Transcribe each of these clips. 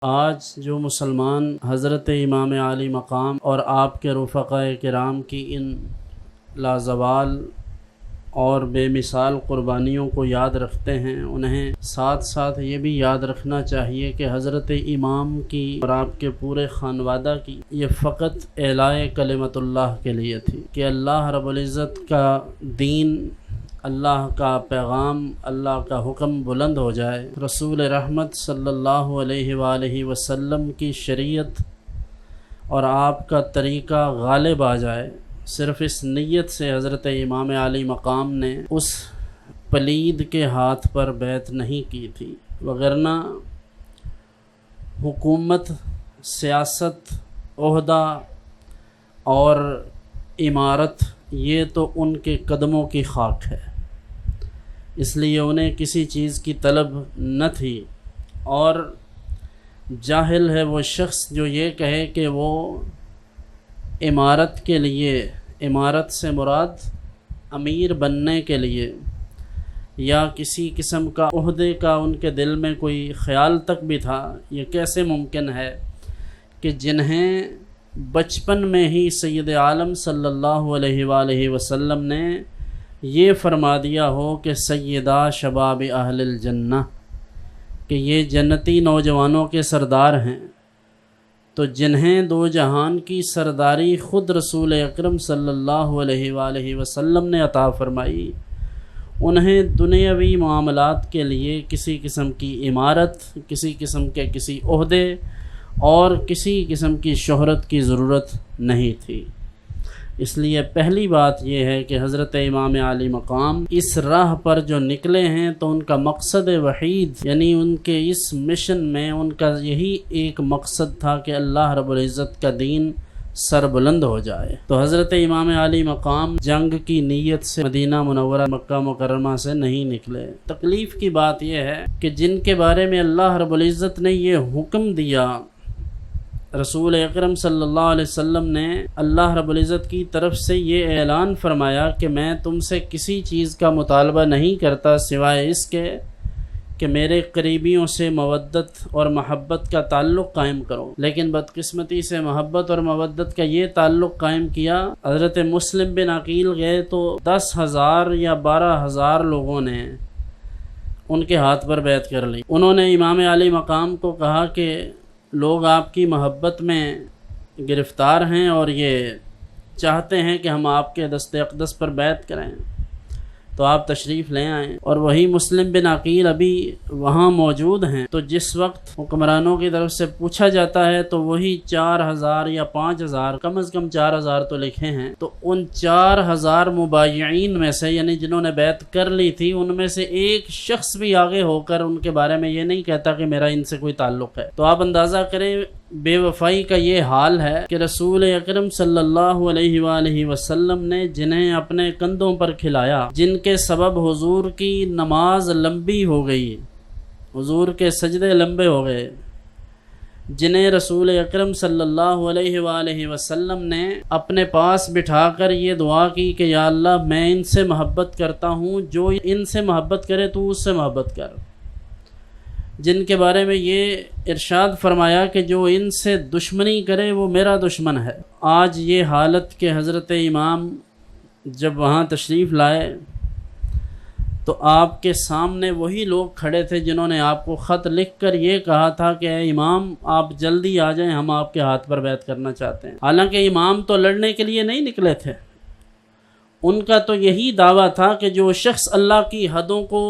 آج جو مسلمان حضرت امام عالی مقام اور آپ کے رفقائے کرام کی ان لازوال اور بے مثال قربانیوں کو یاد رکھتے ہیں، انہیں ساتھ ساتھ یہ بھی یاد رکھنا چاہیے کہ حضرت امام کی اور آپ کے پورے خانوادہ کی یہ فقط اعلاء کلمت اللہ کے لیے تھی کہ اللہ رب العزت کا دین، اللہ کا پیغام، اللہ کا حکم بلند ہو جائے، رسول رحمت صلی اللہ علیہ وآلہ وسلم کی شریعت اور آپ کا طریقہ غالب آ جائے۔ صرف اس نیت سے حضرت امام عالی مقام نے اس پلید کے ہاتھ پر بیعت نہیں کی تھی، وگرنہ حکومت، سیاست، عہدہ اور عمارت یہ تو ان کے قدموں کی خاک ہے، اس لیے انہیں کسی چیز کی طلب نہ تھی۔ اور جاہل ہے وہ شخص جو یہ کہے کہ وہ عمارت کے لیے، عمارت سے مراد امیر بننے کے لیے یا کسی قسم کا عہدے کا ان کے دل میں کوئی خیال تک بھی تھا، یہ کیسے ممکن ہے کہ جنہیں بچپن میں ہی سید عالم صلی اللہ علیہ وآلہ وسلم نے یہ فرما دیا ہو کہ سیدہ شباب اہل الجنہ، کہ یہ جنتی نوجوانوں کے سردار ہیں، تو جنہیں دو جہان کی سرداری خود رسول اکرم صلی اللہ علیہ وآلہ وسلم نے عطا فرمائی، انہیں دنیاوی معاملات کے لیے کسی قسم کی عمارت، کسی قسم کے کسی عہدے اور کسی قسم کی شہرت کی ضرورت نہیں تھی۔ اس لیے پہلی بات یہ ہے کہ حضرت امام عالی مقام اس راہ پر جو نکلے ہیں تو ان کا مقصد وحید، یعنی ان کے اس مشن میں ان کا یہی ایک مقصد تھا کہ اللہ رب العزت کا دین سر بلند ہو جائے۔ تو حضرت امام عالی مقام جنگ کی نیت سے مدینہ منورہ مکہ مکرمہ سے نہیں نکلے۔ تکلیف کی بات یہ ہے کہ جن کے بارے میں اللہ رب العزت نے یہ حکم دیا، رسول اکرم صلی اللہ علیہ وسلم نے اللہ رب العزت کی طرف سے یہ اعلان فرمایا کہ میں تم سے کسی چیز کا مطالبہ نہیں کرتا سوائے اس کے کہ میرے قریبیوں سے مودت اور محبت کا تعلق قائم کرو، لیکن بدقسمتی سے محبت اور مودت کا یہ تعلق قائم کیا۔ حضرت مسلم بن عقیل گئے تو 10,000 یا 12,000 لوگوں نے ان کے ہاتھ پر بیعت کر لی۔ انہوں نے امام عالی مقام کو کہا کہ لوگ آپ کی محبت میں گرفتار ہیں اور یہ چاہتے ہیں کہ ہم آپ کے دست اقدس پر بیعت کریں، تو آپ تشریف لے آئیں۔ اور وہی مسلم بن عقیل ابھی وہاں موجود ہیں، تو جس وقت حکمرانوں کی طرف سے پوچھا جاتا ہے تو وہی 4,000 یا 5,000، کم از کم 4,000 تو لکھے ہیں، تو ان 4,000 مبایعین میں سے، یعنی جنہوں نے بیعت کر لی تھی، ان میں سے ایک شخص بھی آگے ہو کر ان کے بارے میں یہ نہیں کہتا کہ میرا ان سے کوئی تعلق ہے۔ تو آپ اندازہ کریں بے وفائی کا یہ حال ہے کہ رسول اکرم صلی اللہ علیہ وآلہ وسلم نے جنہیں اپنے کندھوں پر کھلایا، جن کے سبب حضور کی نماز لمبی ہو گئی، حضور کے سجدے لمبے ہو گئے، جنہیں رسول اکرم صلی اللہ علیہ وآلہ وسلم نے اپنے پاس بٹھا کر یہ دعا کی کہ یا اللہ میں ان سے محبت کرتا ہوں، جو ان سے محبت کرے تو اس سے محبت کر، جن کے بارے میں یہ ارشاد فرمایا کہ جو ان سے دشمنی کرے وہ میرا دشمن ہے۔ آج یہ حالت کہ حضرت امام جب وہاں تشریف لائے تو آپ کے سامنے وہی لوگ کھڑے تھے جنہوں نے آپ کو خط لکھ کر یہ کہا تھا کہ اے امام آپ جلدی آ جائیں، ہم آپ کے ہاتھ پر بیعت کرنا چاہتے ہیں۔ حالانکہ امام تو لڑنے کے لیے نہیں نکلے تھے، ان کا تو یہی دعویٰ تھا کہ جو شخص اللہ کی حدوں کو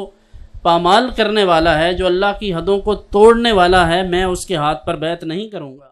پامال کرنے والا ہے، جو اللہ کی حدوں کو توڑنے والا ہے، میں اس کے ہاتھ پر بیعت نہیں کروں گا۔